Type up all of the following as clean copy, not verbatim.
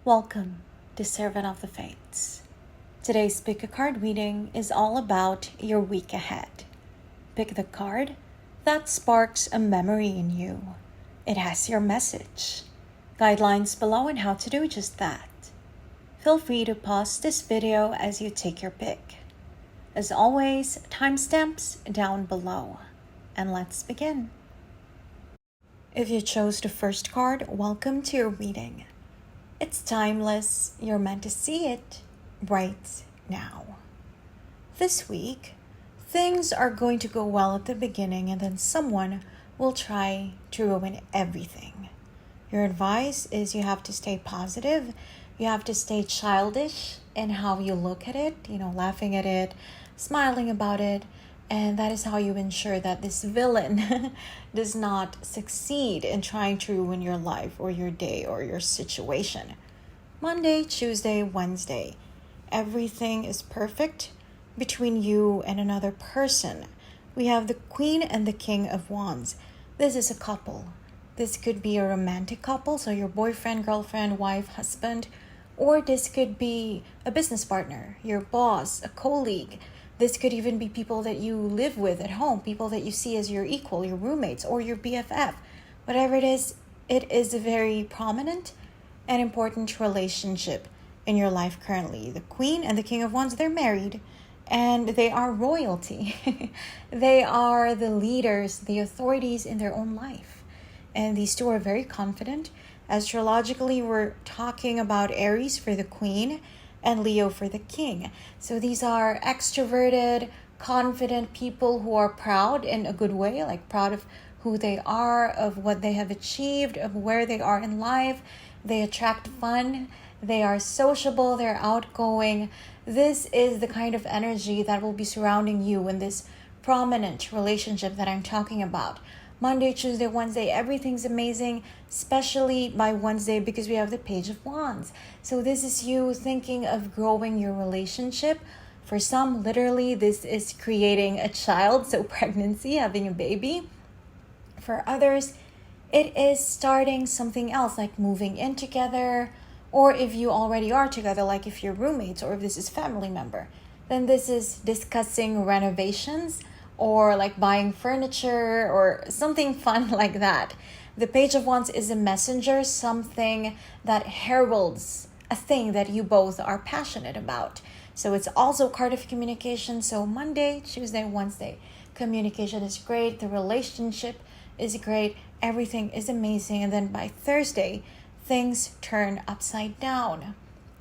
Welcome to Servant of the Fates. Today's pick a card reading is all about your week ahead. Pick the card that sparks a memory in you. It has your message. Guidelines below on how to do just that. Feel free to pause this video as you take your pick. As always, timestamps down below. And let's begin. If you chose the first card, welcome to your reading. It's timeless. You're meant to see it right now. This week, things are going to go well at the beginning and then someone will try to ruin everything. Your advice is you have to stay positive. You have to stay childish in how you look at it, laughing at it, smiling about it. And that is how you ensure that this villain does not succeed in trying to ruin your life or your day or your situation. Monday, Tuesday, Wednesday. Everything is perfect between you and another person. We have the Queen and the King of Wands. This is a couple. This could be a romantic couple, so your boyfriend, girlfriend, wife, husband. Or this could be a business partner, your boss, a colleague. This could even be people that you live with at home, people that you see as your equal, your roommates, or your BFF. Whatever it is a very prominent and important relationship in your life currently. The Queen and the King of Wands, they're married, and they are royalty. They are the leaders, the authorities in their own life. And these two are very confident. Astrologically, we're talking about Aries for the Queen and Leo for the King. So these are extroverted, confident people who are proud in a good way, like proud of who they are, of what they have achieved, of where they are in life. They attract fun. They are sociable. They're outgoing. This is the kind of energy that will be surrounding you in this prominent relationship that I'm talking about. Monday, Tuesday, Wednesday, everything's amazing, especially by Wednesday because we have the Page of Wands. So this is you thinking of growing your relationship. For some, literally, this is creating a child, so pregnancy, having a baby. For others, it is starting something else, like moving in together, or if you already are together, like if you're roommates, or if this is family member, then this is discussing renovations, or like buying furniture or something fun like that. The Page of Wands is a messenger, something that heralds a thing that you both are passionate about. So it's also a card of communication. So Monday, Tuesday, Wednesday, communication is great. The relationship is great. Everything is amazing. And then by Thursday, things turn upside down.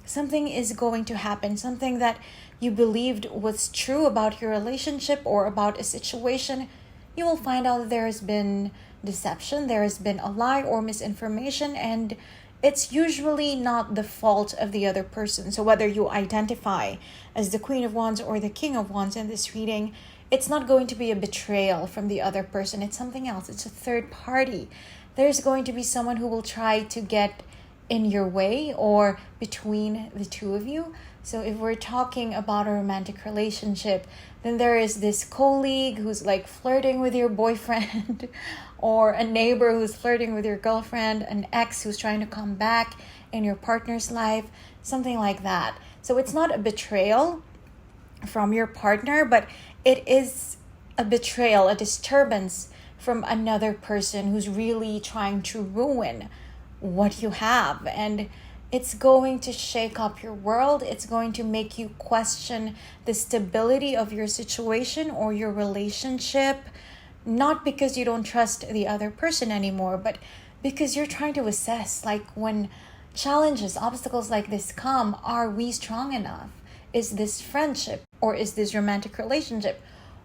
Something is going to happen, something that you believed was true about your relationship or about a situation. You will find out that there has been deception, there has been a lie or misinformation, and it's usually not the fault of the other person. So whether you identify as the Queen of Wands or the King of Wands in this reading, it's not going to be a betrayal from the other person. It's something else. It's a third party. There's going to be someone who will try to get in your way or between the two of you. So if we're talking about a romantic relationship, then there is this colleague who's like flirting with your boyfriend or a neighbor who's flirting with your girlfriend, an ex who's trying to come back in your partner's life, something like that. So it's not a betrayal from your partner, but it is a betrayal, a disturbance from another person who's really trying to ruin what you have. And it's going to shake up your world. It's going to make you question the stability of your situation or your relationship, not because you don't trust the other person anymore, but because you're trying to assess, like, when challenges, obstacles like this come, are we strong enough? Is this friendship, or is this romantic relationship,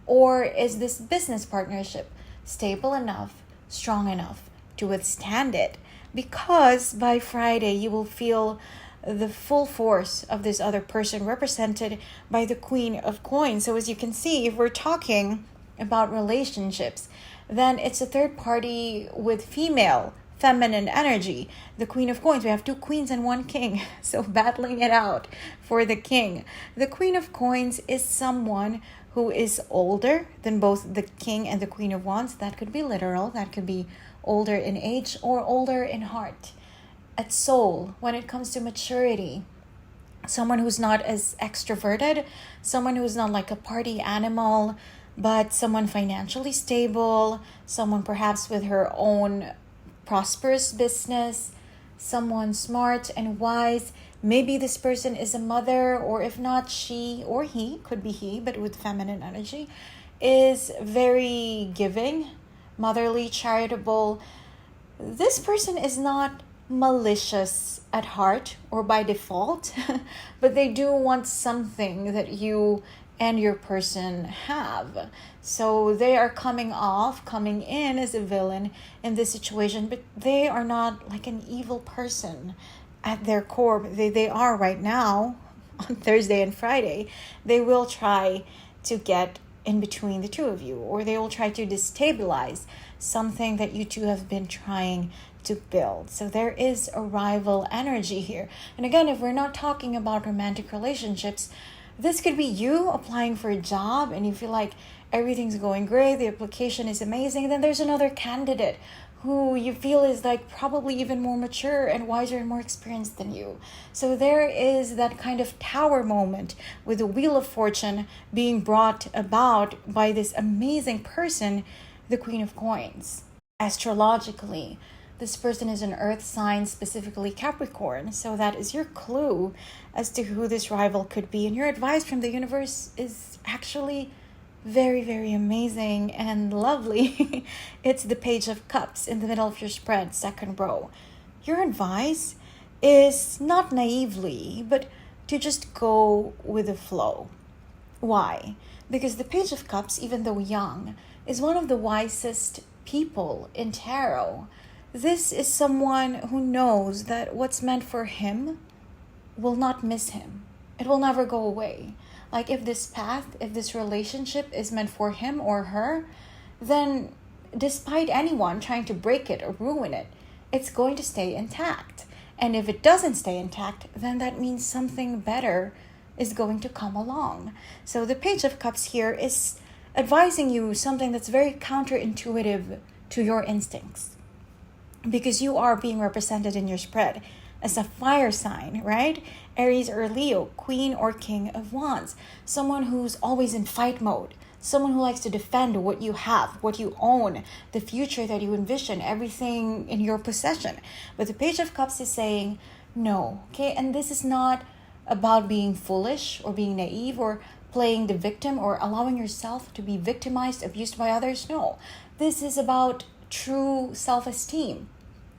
or is this business partnership stable enough, strong enough to withstand it? Because by Friday, you will feel the full force of this other person represented by the Queen of Coins. So as you can see, if we're talking about relationships, then it's a third party with feminine energy. The Queen of Coins, we have two queens and one king. So battling it out for the king. The Queen of Coins is someone who is older than both the King and the Queen of Wands. That could be literal, that could be older in age or older in heart. at soul, when it comes to maturity. Someone who's not as extroverted, someone who's not like a party animal, but someone financially stable, someone perhaps with her own prosperous business, someone smart and wise. Maybe this person is a mother, or if not, she or he, could be he, but with feminine energy, is very giving, motherly, charitable. This person is not malicious at heart or by default, but they do want something that you and your person have. So they are coming in as a villain in this situation, but they are not like an evil person at their core. They are right now on Thursday and Friday. They will try to get in between the two of you, or they will try to destabilize something that you two have been trying to build. So there is a rival energy here. And again, if we're not talking about romantic relationships, this could be you applying for a job and you feel like everything's going great, the application is amazing, and then there's another candidate who you feel is like probably even more mature and wiser and more experienced than you. So there is that kind of tower moment with the Wheel of Fortune being brought about by this amazing person, the Queen of Coins. Astrologically, this person is an earth sign, specifically Capricorn. So that is your clue as to who this rival could be. And your advice from the universe is actually very, very amazing and lovely. It's the Page of Cups in the middle of your spread, second row. Your advice is not naively, but to just go with the flow. Why? Because the Page of Cups, even though young, is one of the wisest people in tarot. This is someone who knows that what's meant for him will not miss him. It will never go away. Like if this path, if this relationship is meant for him or her, then despite anyone trying to break it or ruin it, it's going to stay intact. And if it doesn't stay intact, then that means something better is going to come along. So the Page of Cups here is advising you something that's very counterintuitive to your instincts, because you are being represented in your spread as a fire sign, right? Aries or Leo, Queen or King of Wands. Someone who's always in fight mode. Someone who likes to defend what you have, what you own, the future that you envision, everything in your possession. But the Page of Cups is saying, no, okay? And this is not about being foolish or being naive or playing the victim or allowing yourself to be victimized, abused by others. No, this is about true self-esteem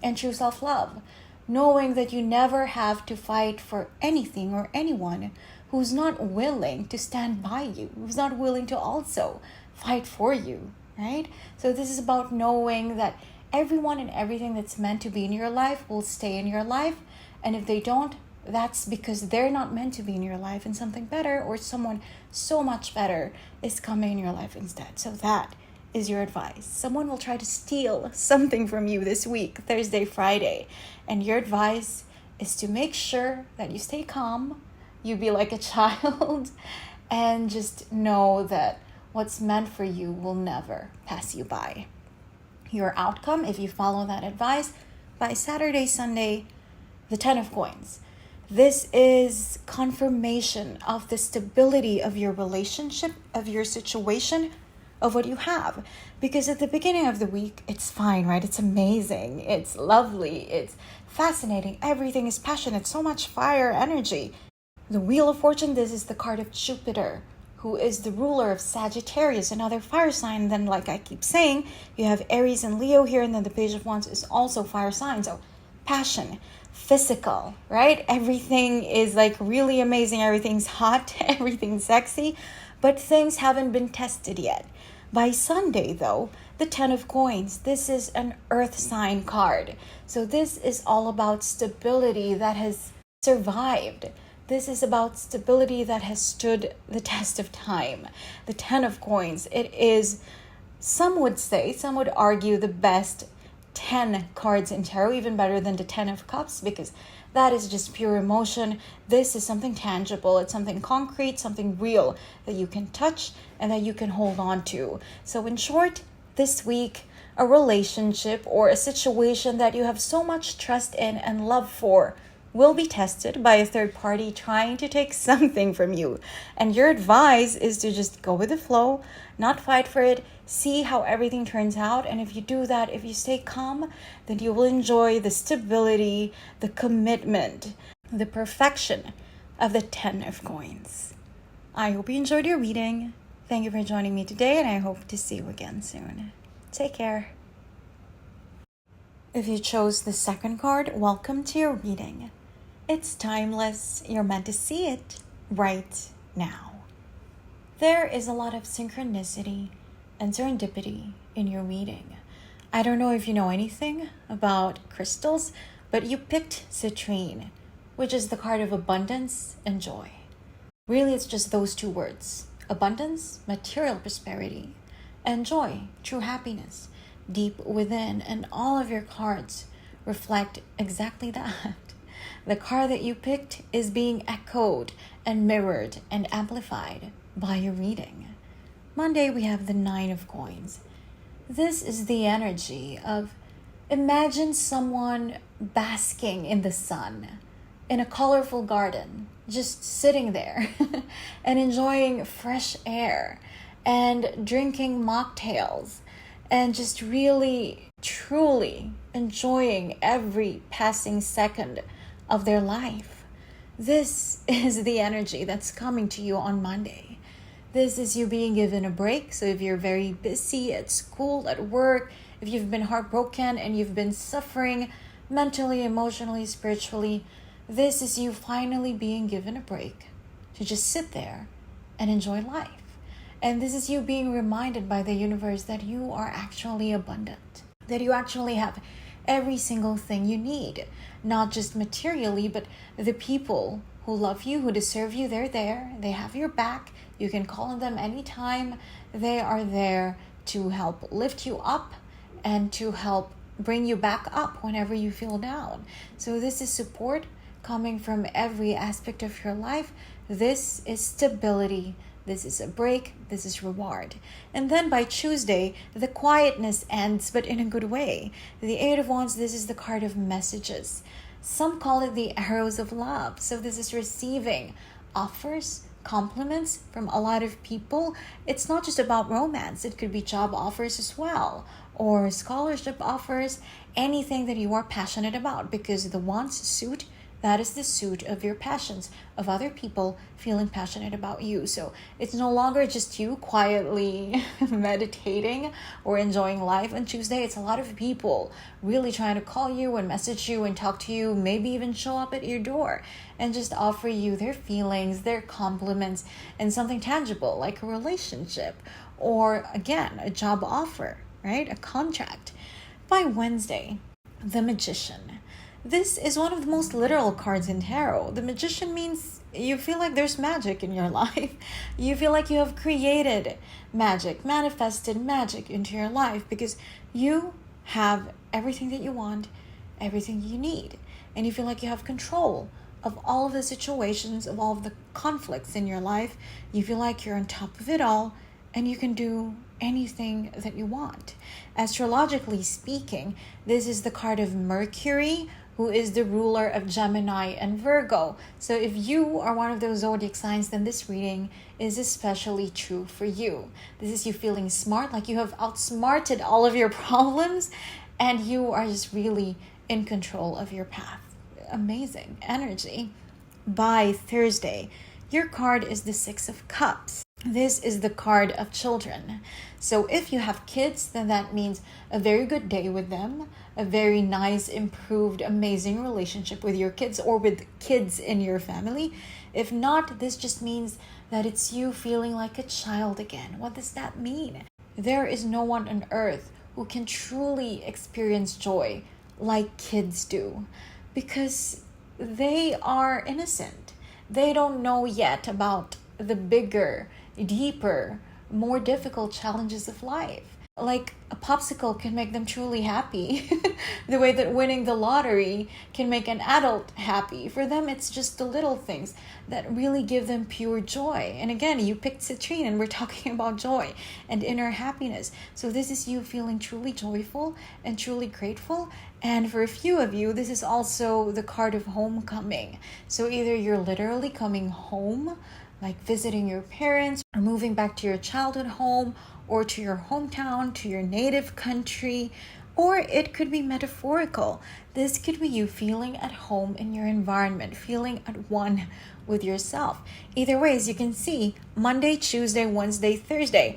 and true self-love, knowing that you never have to fight for anything or anyone who's not willing to stand by you, who's not willing to also fight for you, right? So this is about knowing that everyone and everything that's meant to be in your life will stay in your life, and if they don't, that's because they're not meant to be in your life, and something better or someone so much better is coming in your life instead. So that is your advice. Someone will try to steal something from you this week, Thursday, Friday. And your advice is to make sure that you stay calm, you be like a child, and just know that what's meant for you will never pass you by. Your outcome, if you follow that advice, by Saturday, Sunday, the 10 of Coins. This is confirmation of the stability of your relationship, of your situation, of what you have. Because at the beginning of the week, it's fine, right? It's amazing. It's lovely. It's fascinating. Everything is passionate. So much fire energy. The Wheel of Fortune, this is the card of Jupiter, who is the ruler of Sagittarius, another fire sign. Then, like I keep saying, you have Aries and Leo here, and then the Page of Wands is also fire sign. So passion, physical, right? Everything is like really amazing. Everything's hot. Everything's sexy. But things haven't been tested yet. By Sunday, though, the 10 of Coins, this is an earth sign card. So this is all about stability that has survived. This is about stability that has stood the test of time. The 10 of Coins, it is, some would argue, the best 10 cards in tarot, even better than the 10 of Cups, because that is just pure emotion. This is something tangible. It's something concrete, something real that you can touch and that you can hold on to. So in short, this week, a relationship or a situation that you have so much trust in and love for will be tested by a third party trying to take something from you. And your advice is to just go with the flow, not fight for it, see how everything turns out. And if you do that, if you stay calm, then you will enjoy the stability, the commitment, the perfection of the 10 of coins. I hope you enjoyed your reading. Thank you for joining me today, and I hope to see you again soon. Take care. If you chose the second card, welcome to your reading. It's timeless. You're meant to see it right now. There is a lot of synchronicity and serendipity in your reading. I don't know if you know anything about crystals, but you picked citrine, which is the card of abundance and joy. Really, it's just those two words: abundance, material prosperity, and joy, true happiness, deep within. And all of your cards reflect exactly that. The card that you picked is being echoed and mirrored and amplified by your reading. Monday, we have the 9 of coins. This is the energy of, imagine someone basking in the sun in a colorful garden, just sitting there and enjoying fresh air and drinking mocktails and just really, truly enjoying every passing second of their life. This is the energy that's coming to you on Monday. This is you being given a break. So if you're very busy at school, at work, if you've been heartbroken and you've been suffering mentally, emotionally, spiritually, this is you finally being given a break to just sit there and enjoy life. And this is you being reminded by the universe that you are actually abundant, that you actually have every single thing you need, not just materially, but the people who love you, who deserve you, they're there. They have your back. You can call on them anytime. They are there to help lift you up and to help bring you back up whenever you feel down. So this is support coming from every aspect of your life. This is stability. This is a break. This is reward. And then by Tuesday, the quietness ends, but in a good way. The 8 of Wands, this is the card of messages. Some call it the arrows of love. So this is receiving offers, compliments from a lot of people. It's not just about romance. It could be job offers as well, or scholarship offers, anything that you are passionate about, because the Wands suit, that is the suit of your passions, of other people feeling passionate about you. So it's no longer just you quietly meditating or enjoying life on Tuesday. It's a lot of people really trying to call you and message you and talk to you, maybe even show up at your door and just offer you their feelings, their compliments, and something tangible like a relationship or, again, a job offer, right? A contract. By Wednesday, the Magician. This is one of the most literal cards in tarot. The Magician means you feel like there's magic in your life. You feel like you have created magic, manifested magic into your life because you have everything that you want, everything you need. And you feel like you have control of all of the situations, of all of the conflicts in your life. You feel like you're on top of it all and you can do anything that you want. Astrologically speaking, this is the card of Mercury, who is the ruler of Gemini and Virgo. So if you are one of those zodiac signs, then this reading is especially true for you. This is you feeling smart, like you have outsmarted all of your problems and you are just really in control of your path. Amazing energy. By Thursday, your card is the 6 of Cups. This is the card of children. So if you have kids, then that means a very good day with them, a very nice, improved, amazing relationship with your kids or with kids in your family. If not, this just means that it's you feeling like a child again. What does that mean? There is no one on earth who can truly experience joy like kids do because they are innocent. They don't know yet about the bigger, deeper, more difficult challenges of life. like a popsicle can make them truly happy. The way that winning the lottery can make an adult happy. For them, it's just the little things that really give them pure joy. And again, you picked citrine, and we're talking about joy and inner happiness. So this is you feeling truly joyful and truly grateful. And for a few of you, this is also the card of homecoming. So either you're literally coming home, like visiting your parents, or moving back to your childhood home, or to your hometown, to your native country, or it could be metaphorical. This could be you feeling at home in your environment, feeling at one with yourself. Either way, as you can see, Monday, Tuesday, Wednesday, Thursday,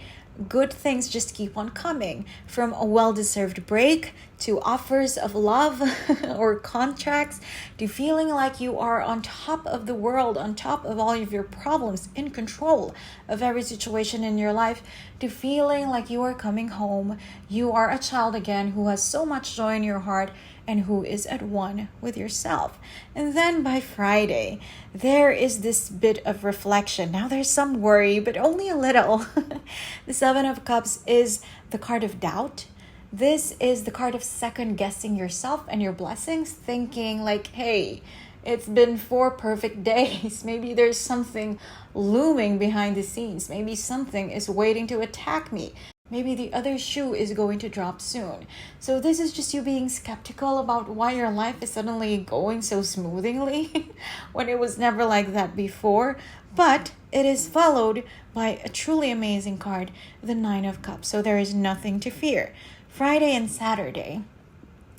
good things just keep on coming, from a well-deserved break to offers of love or contracts, to feeling like you are on top of the world, on top of all of your problems, in control of every situation in your life, to feeling like you are coming home, you are a child again who has so much joy in your heart and who is at one with yourself. And then by Friday, there is this bit of reflection. Now there's some worry, but only a little. The Seven of Cups is the card of doubt. This is the card of second guessing yourself and your blessings, thinking like, hey, it's been 4 perfect days. Maybe there's something looming behind the scenes. Maybe something is waiting to attack me. Maybe the other shoe is going to drop soon. So this is just you being skeptical about why your life is suddenly going so smoothly when it was never like that before. But it is followed by a truly amazing card, the Nine of Cups. So there is nothing to fear. Friday and Saturday,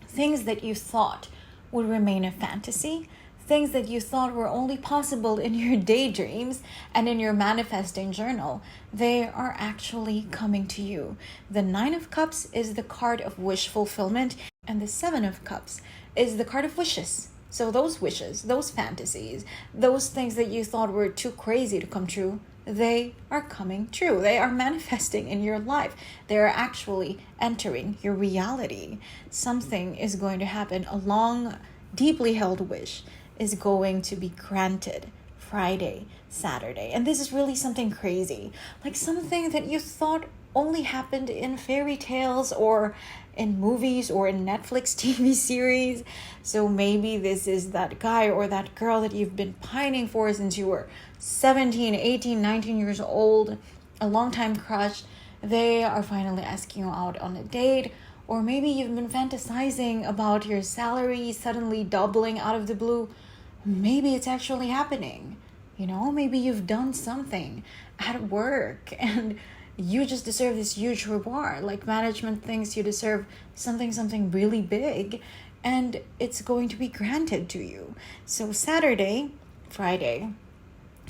things that you thought would remain a fantasy, things that you thought were only possible in your daydreams and in your manifesting journal, they are actually coming to you. The Nine of Cups is the card of wish fulfillment, and the Seven of Cups is the card of wishes. So those wishes, those fantasies, those things that you thought were too crazy to come true, they are coming true. They are manifesting in your life. They are actually entering your reality. Something is going to happen. A long, deeply held wish is going to be granted Friday, Saturday. And this is really something crazy, like something that you thought only happened in fairy tales or in movies or in Netflix TV series. So maybe this is that guy or that girl that you've been pining for since you were 17, 18, 19 years old, a long-time crush. They are finally asking you out on a date. Or maybe you've been fantasizing about your salary suddenly doubling out of the blue. Maybe it's actually happening. Maybe you've done something at work and you just deserve this huge reward. Like management thinks you deserve something really big, and it's going to be granted to you. So Saturday, Friday,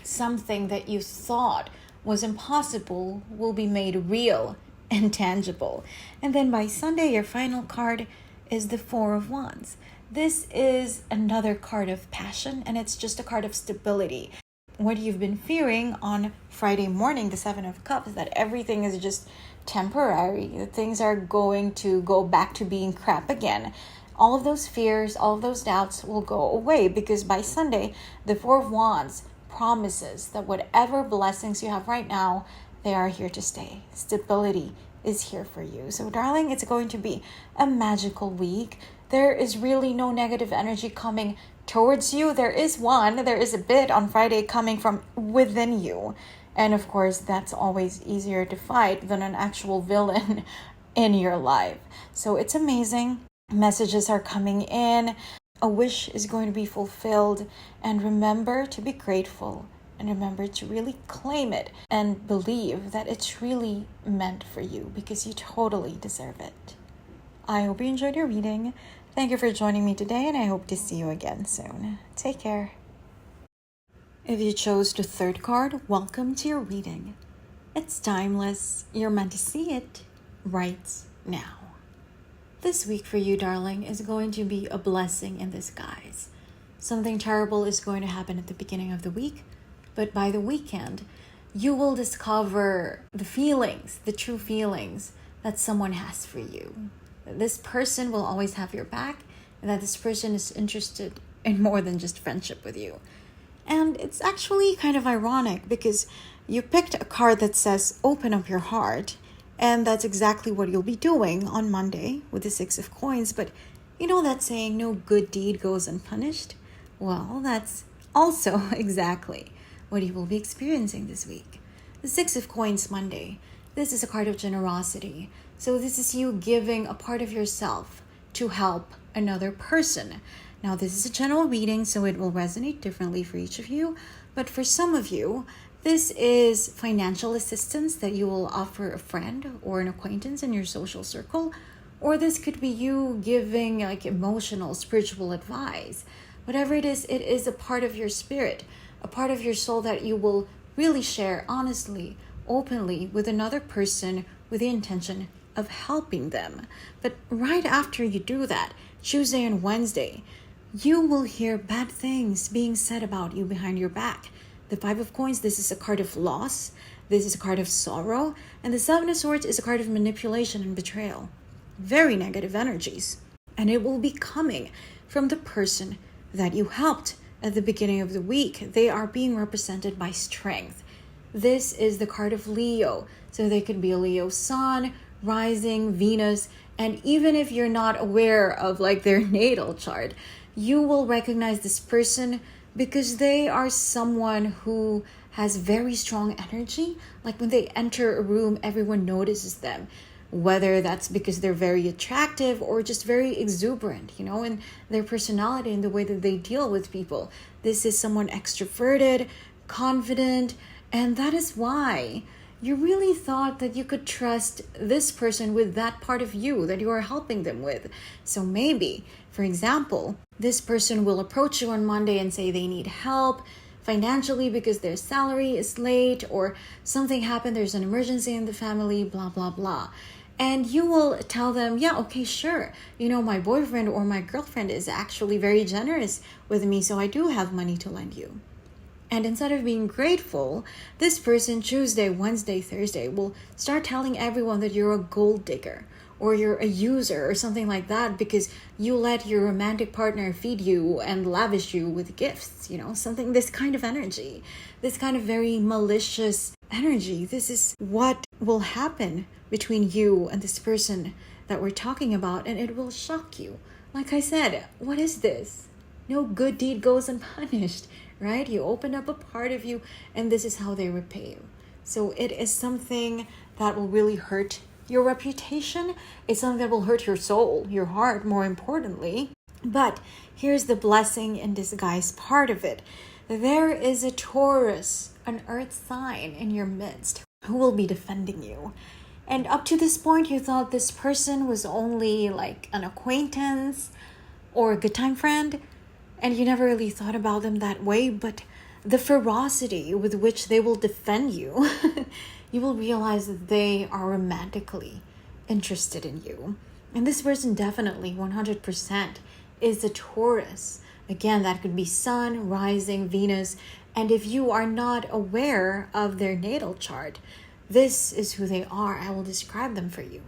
something that you thought was impossible will be made real and tangible. And then by Sunday, your final card is the Four of Wands. This is another card of passion, and it's just a card of stability. What you've been fearing on Friday morning, the Seven of Cups, that everything is just temporary, that things are going to go back to being crap again. All of those fears, all of those doubts will go away, because by Sunday, the Four of Wands promises that whatever blessings you have right now, they are here to stay. Stability is here for you. So darling, it's going to be a magical week. There is really no negative energy coming towards you. There is a bit on Friday coming from within you. And of course, that's always easier to fight than an actual villain in your life. So it's amazing. Messages are coming in. A wish is going to be fulfilled. And remember to be grateful. And remember to really claim it and believe that it's really meant for you, because you totally deserve it. I hope you enjoyed your reading. Thank you for joining me today, and I hope to see you again soon. Take care. If you chose the third card, welcome to your reading. It's timeless. You're meant to see it right now. This week for you, darling, is going to be a blessing in disguise. Something terrible is going to happen at the beginning of the week, but by the weekend, you will discover the feelings, the true feelings that someone has for you. This person will always have your back, and that this person is interested in more than just friendship with you. And it's actually kind of ironic, because you picked a card that says open up your heart, And that's exactly what you'll be doing on Monday with the Six of Coins. But you know that saying, no good deed goes unpunished? Well, that's also exactly what you will be experiencing this week. The Six of Coins Monday. This is a card of generosity. So this is you giving a part of yourself to help another person. Now, this is a general reading, so it will resonate differently for each of you. But for some of you, this is financial assistance that you will offer a friend or an acquaintance in your social circle. Or this could be you giving like emotional, spiritual advice. Whatever it is a part of your spirit, a part of your soul that you will really share honestly, openly with another person with the intention of helping them. But right after you do that, Tuesday and Wednesday, you will hear bad things being said about you behind your back. The Five of Coins, this is a card of loss. This is a card of sorrow. And the Seven of Swords is a card of manipulation and betrayal. Very negative energies. And it will be coming from the person that you helped at the beginning of the week. They are being represented by strength. This is the card of Leo. So they could be a Leo sun, rising, Venus. And even if you're not aware of like their natal chart, you will recognize this person because they are someone who has very strong energy. Like when they enter a room, everyone notices them. Whether that's because they're very attractive or just very exuberant, in their personality and the way that they deal with people. This is someone extroverted, confident, and that is why you really thought that you could trust this person with that part of you that you are helping them with. So maybe, for example, this person will approach you on Monday and say they need help financially because their salary is late or something happened, there's an emergency in the family, blah, blah, blah. And you will tell them, yeah, okay, sure. My boyfriend or my girlfriend is actually very generous with me, so I do have money to lend you. And instead of being grateful, this person Tuesday, Wednesday, Thursday will start telling everyone that you're a gold digger or you're a user or something like that because you let your romantic partner feed you and lavish you with gifts, something, this kind of energy, this kind of very malicious energy. This is what will happen between you and this person that we're talking about, and it will shock you. Like I said, what is this? No good deed goes unpunished, right? You open up a part of you, and this is how they repay you. So it is something that will really hurt your reputation. It's something that will hurt your soul, your heart, more importantly. But here's the blessing in disguise part of it. There is a Taurus, an earth sign in your midst who will be defending you. And up to this point, you thought this person was only like an acquaintance or a good time friend, and you never really thought about them that way. But the ferocity with which they will defend you, you will realize that they are romantically interested in you. And this person definitely 100% is a Taurus. Again, that could be Sun, rising, Venus. And if you are not aware of their natal chart, this is who they are. I will describe them for you.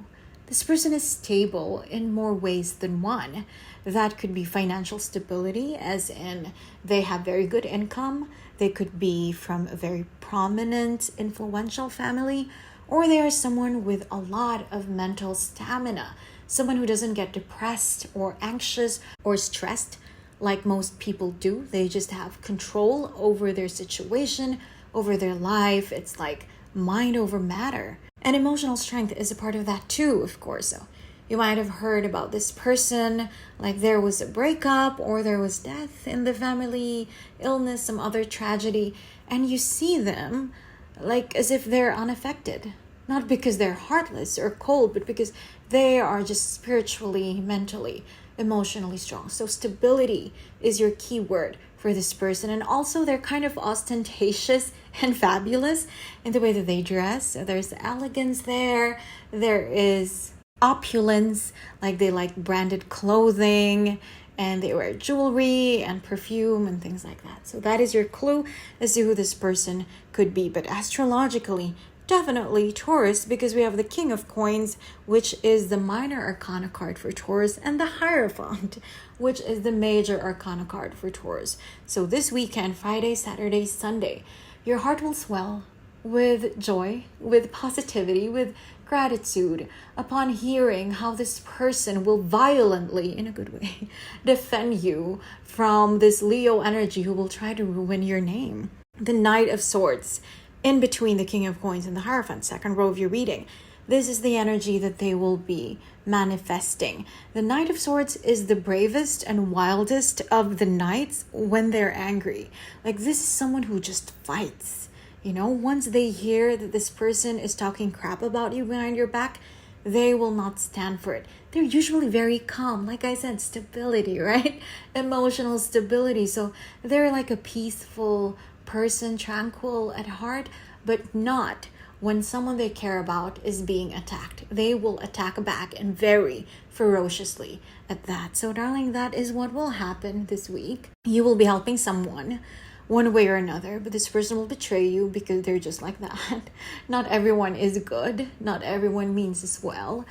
This person is stable in more ways than one. That could be financial stability, as in they have very good income. They could be from a very prominent, influential family, or they are someone with a lot of mental stamina, someone who doesn't get depressed or anxious or stressed like most people do. They just have control over their situation, over their life. It's like mind over matter. And emotional strength is a part of that too, of course. So you might have heard about this person, like there was a breakup or there was death in the family, illness, some other tragedy, and you see them like as if they're unaffected. Not because they're heartless or cold, but because they are just spiritually, mentally, emotionally strong. So stability is your key word for this person. And also they're kind of ostentatious and fabulous in the way that they dress. So there's elegance there. There is opulence, like they like branded clothing and they wear jewelry and perfume and things like that. So that is your clue as to who this person could be. But astrologically, definitely Taurus, because we have the King of Coins, which is the minor arcana card for Taurus, and the Hierophant, which is the major arcana card for Taurus. So this weekend, Friday, Saturday, Sunday, your heart will swell with joy, with positivity, with gratitude upon hearing how this person will violently, in a good way, defend you from this Leo energy who will try to ruin your name. The Knight of Swords, in between the King of Coins and the Hierophant, second row of your reading. This is the energy that they will be manifesting. The Knight of Swords is the bravest and wildest of the knights when they're angry. Like, this is someone who just fights. You know, once they hear that this person is talking crap about you behind your back, they will not stand for it. They're usually very calm. Like I said, stability, right? Emotional stability. So they're like a peaceful person, tranquil at heart, but not when someone they care about is being attacked. They will attack back, and very ferociously at that. So darling, that is what will happen this week. You will be helping someone one way or another, but this person will betray you because they're just like that. Not everyone is good. Not everyone means as well.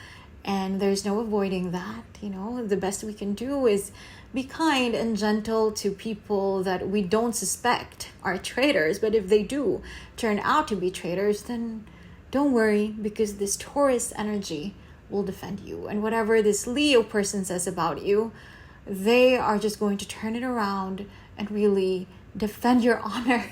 And there's no avoiding that. You know, the best we can do is be kind and gentle to people that we don't suspect are traitors. But if they do turn out to be traitors, then don't worry, because this Taurus energy will defend you. And whatever this Leo person says about you, they are just going to turn it around and really defend your honor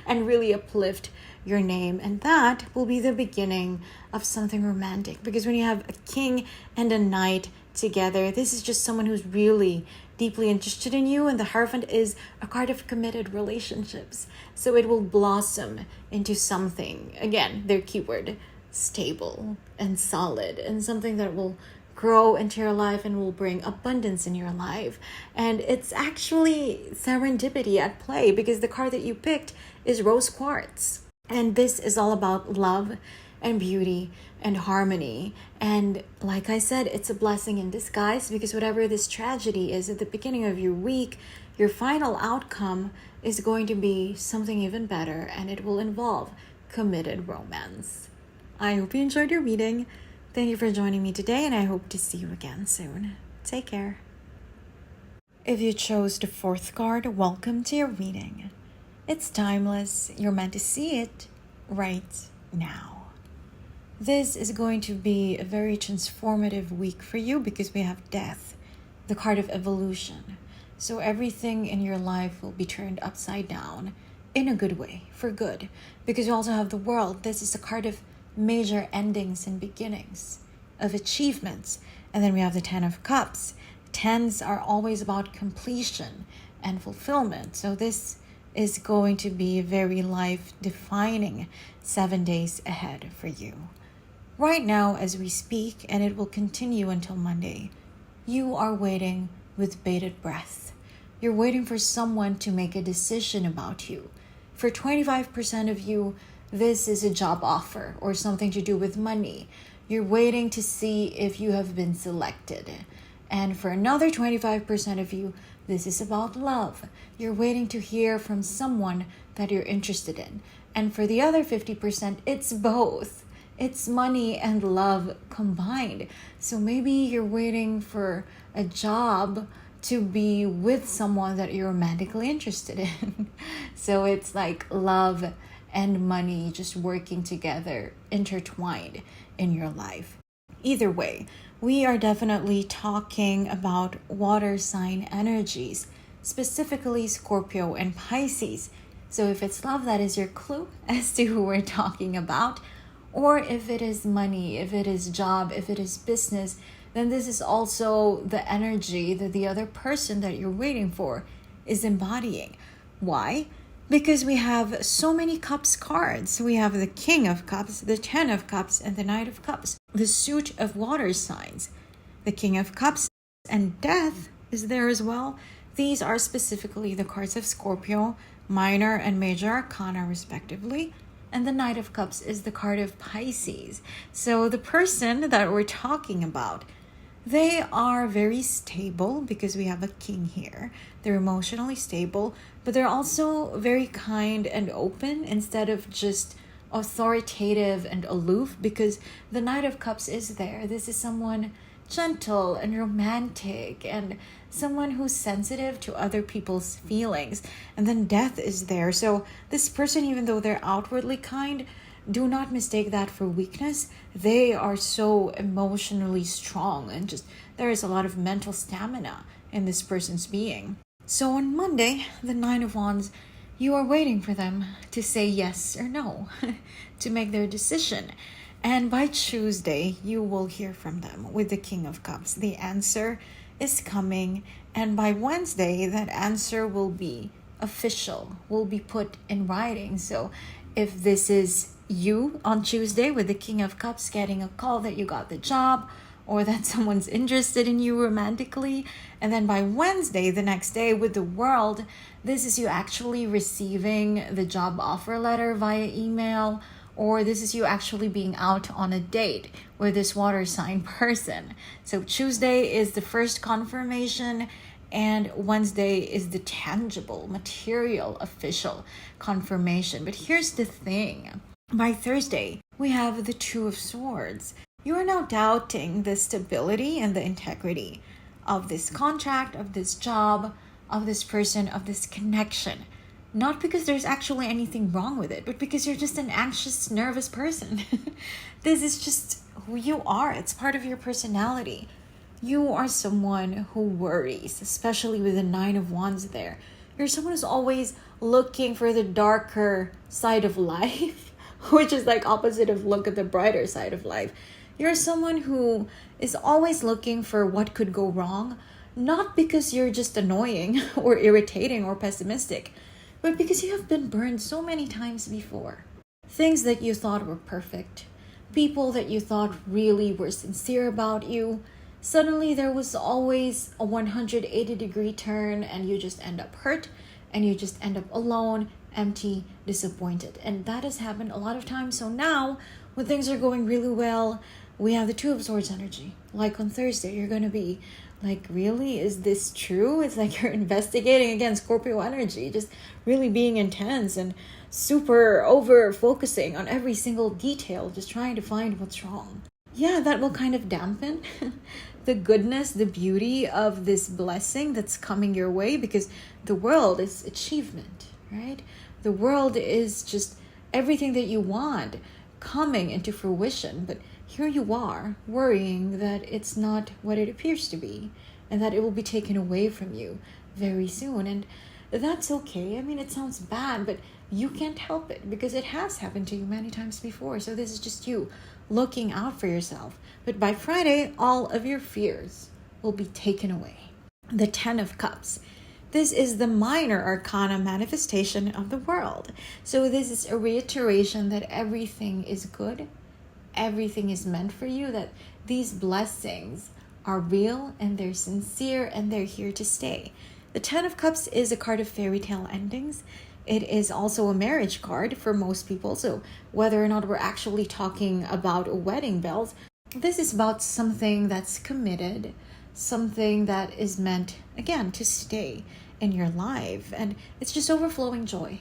and really uplift your name. And that will be the beginning of something romantic, because when you have a king and a knight together, this is just someone who's really deeply interested in you. And the Hierophant is a card of committed relationships, so it will blossom into something, again, their keyword, stable and solid, and something that will grow into your life and will bring abundance in your life. And it's actually serendipity at play, because the card that you picked is rose quartz, and this is all about love and beauty and harmony. And like I said, it's a blessing in disguise, because whatever this tragedy is at the beginning of your week, your final outcome is going to be something even better, and it will involve committed romance. I hope you enjoyed your reading. Thank you for joining me today, and I hope to see you again soon. Take care. If you chose the fourth card, welcome to your reading. It's timeless. You're meant to see it right now. This is going to be a very transformative week for you, because we have death, the card of evolution. So everything in your life will be turned upside down in a good way, for good. Because you also have the world. This is a card of major endings and beginnings, of achievements. And then we have the Ten of Cups. Tens are always about completion and fulfillment. So this is going to be a very life-defining 7 days ahead for you. Right now, as we speak, and it will continue until Monday, you are waiting with bated breath. You're waiting for someone to make a decision about you. For 25% of you, this is a job offer or something to do with money. You're waiting to see if you have been selected. And for another 25% of you, this is about love. You're waiting to hear from someone that you're interested in. And for the other 50%, it's both. It's money and love combined. So maybe you're waiting for a job to be with someone that you're romantically interested in. So it's like love and money just working together, intertwined in your life. Either way, we are definitely talking about water sign energies, specifically Scorpio and Pisces. So if it's love, that is your clue as to who we're talking about. Or if it is money, if it is job, if it is business, then this is also the energy that the other person that you're waiting for is embodying. Why? Because we have so many cups cards. We have the King of Cups, the Ten of Cups, and the Knight of Cups. The suit of water signs. The King of Cups and Death is there as well. These are specifically the cards of Scorpio, minor and major arcana respectively. And the Knight of Cups is the card of Pisces. So the person that we're talking about, they are very stable, because we have a king here. They're emotionally stable, but they're also very kind and open instead of just authoritative and aloof, because the Knight of Cups is there. This is someone gentle and romantic and someone who's sensitive to other people's feelings. And then Death is there. So this person, even though they're outwardly kind, do not mistake that for weakness. They are so emotionally strong, and just there is a lot of mental stamina in this person's being. So on Monday, the Nine of Wands, you are waiting for them to say yes or no, to make their decision. And by Tuesday, you will hear from them with the King of Cups. The answer is coming. And by Wednesday, that answer will be official, will be put in writing. So if this is you on Tuesday with the King of Cups getting a call that you got the job, or that someone's interested in you romantically, and then by Wednesday, the next day with the World, this is you actually receiving the job offer letter via email, or this is you actually being out on a date with this water sign person. So Tuesday is the first confirmation, and Wednesday is the tangible, material, official confirmation. But here's the thing. By Thursday, we have the Two of Swords. You are now doubting the stability and the integrity of this contract, of this job, of this person, of this connection. Not because there's actually anything wrong with it, but because you're just an anxious, nervous person. This is just who you are. It's part of your personality. You are someone who worries, especially with the Nine of Wands there. You're someone who's always looking for the darker side of life, which is like opposite of look at the brighter side of life. You're someone who is always looking for what could go wrong, not because you're just annoying or irritating or pessimistic, but because you have been burned so many times before. Things that you thought were perfect, people that you thought really were sincere about you, suddenly there was always a 180-degree turn, and you just end up hurt, and you just end up alone, empty, disappointed. And that has happened a lot of times. So now, when things are going really well, we have the Two of Swords energy. Like on Thursday, you're going to be like, really? Is this true? It's like you're investigating, again, Scorpio energy, just really being intense and super over focusing on every single detail, just trying to find what's wrong. Yeah, that will kind of dampen the goodness, the beauty of this blessing that's coming your way, because the World is achievement, right? The World is just everything that you want coming into fruition. But here you are worrying that it's not what it appears to be, and that it will be taken away from you very soon. And that's okay. I mean, it sounds bad, but you can't help it because it has happened to you many times before. So this is just you looking out for yourself. But by Friday, all of your fears will be taken away. The Ten of Cups. This is the minor arcana manifestation of the World. So this is a reiteration that everything is good, everything is meant for you, that these blessings are real and they're sincere and they're here to stay. The Ten of Cups is a card of fairy tale endings. It is also a marriage card for most people. So whether or not we're actually talking about wedding bells, this is about something that's committed, something that is meant, again, to stay in your life. And it's just overflowing joy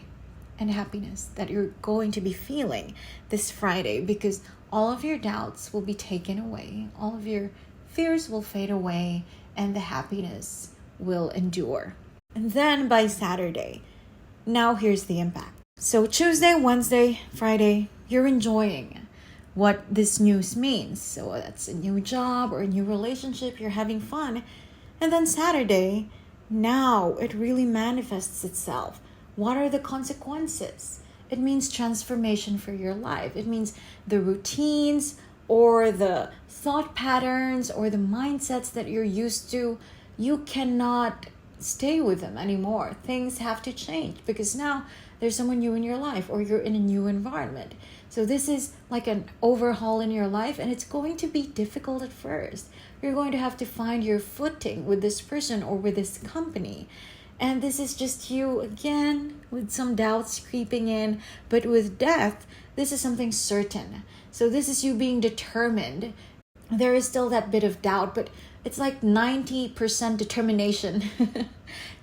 and happiness that you're going to be feeling this Friday, because all of your doubts will be taken away, all of your fears will fade away, and the happiness will endure. And then by Saturday, now here's the impact. So Tuesday, Wednesday, Friday, you're enjoying what this news means. So that's a new job or a new relationship, you're having fun. And then Saturday, now it really manifests itself. What are the consequences? It means transformation for your life. It means the routines or the thought patterns or the mindsets that you're used to, you cannot stay with them anymore. Things have to change because now there's someone new in your life or you're in a new environment. So this is like an overhaul in your life, and it's going to be difficult at first. You're going to have to find your footing with this person or with this company. And this is just you again with some doubts creeping in. But with death, this is something certain. So this is you being determined. There is still that bit of doubt, but it's like 90% determination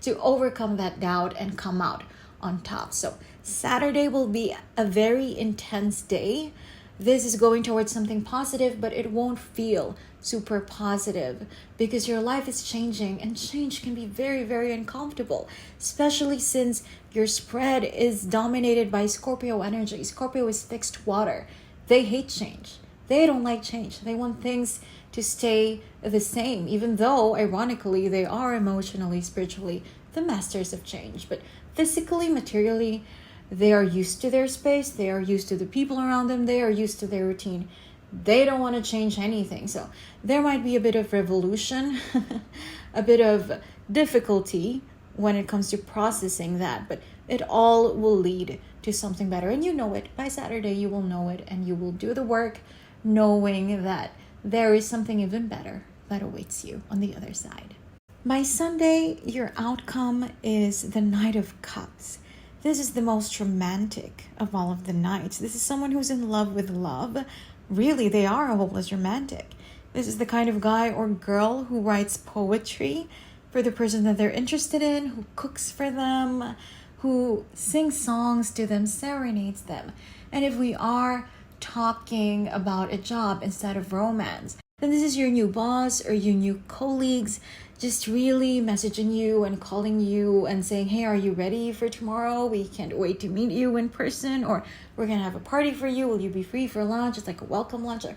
to overcome that doubt and come out on top. So Saturday will be a very intense day. this is going towards something positive, but it won't feel super positive because your life is changing, and change can be very, very uncomfortable, especially since your spread is dominated by Scorpio energy. Scorpio is fixed water. They hate change. They don't like change. They want things to stay the same, even though, ironically, they are emotionally, spiritually the masters of change. But physically, materially, they are used to their space. They are used to the people around them. They are used to their routine. They don't want to change anything. So there might be a bit of revolution, a bit of difficulty when it comes to processing that, but it all will lead to something better. And you know it. By Saturday, you will know it, and you will do the work knowing that there is something even better that awaits you on the other side. By Sunday, your outcome is the Knight of Cups. This is the most romantic of all of the nights. This is someone who's in love with love. Really, they are a hopeless romantic. This is the kind of guy or girl who writes poetry for the person that they're interested in, who cooks for them, who sings songs to them, serenades them. And if we are talking about a job instead of romance, then this is your new boss or your new colleagues just really messaging you and calling you and saying, hey, are you ready for tomorrow? We can't wait to meet you in person, or we're going to have a party for you. Will you be free for lunch? It's like a welcome lunch, or,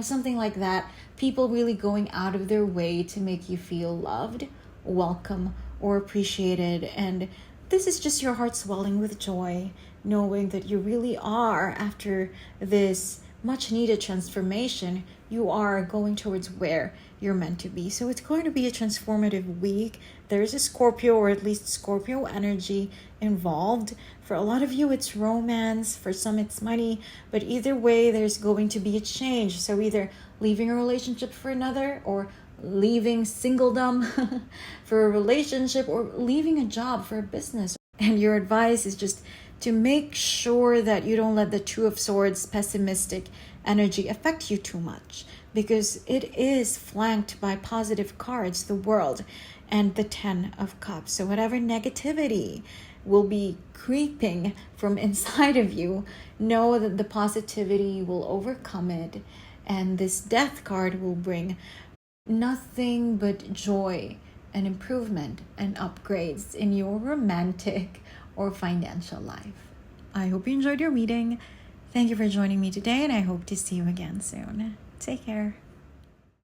something like that. People really going out of their way to make you feel loved, welcome, or appreciated. And this is just your heart swelling with joy, knowing that you really are, after this much needed transformation, you are going towards where you're meant to be. So it's going to be a transformative week. There's a Scorpio, or at least Scorpio energy involved. For a lot of you, it's romance. For some, it's money. But either way, there's going to be a change. So either leaving a relationship for another, or leaving singledom for a relationship, or leaving a job for a business. And your advice is just to make sure that you don't let the Two of Swords pessimistic energy affect you too much, because it is flanked by positive cards, the World and the Ten of Cups. So whatever negativity will be creeping from inside of you, know that the positivity will overcome it, and this Death card will bring nothing but joy and improvement and upgrades in your romantic or financial life. I hope you enjoyed your reading. Thank you for joining me today, and I hope to see you again soon. Take care.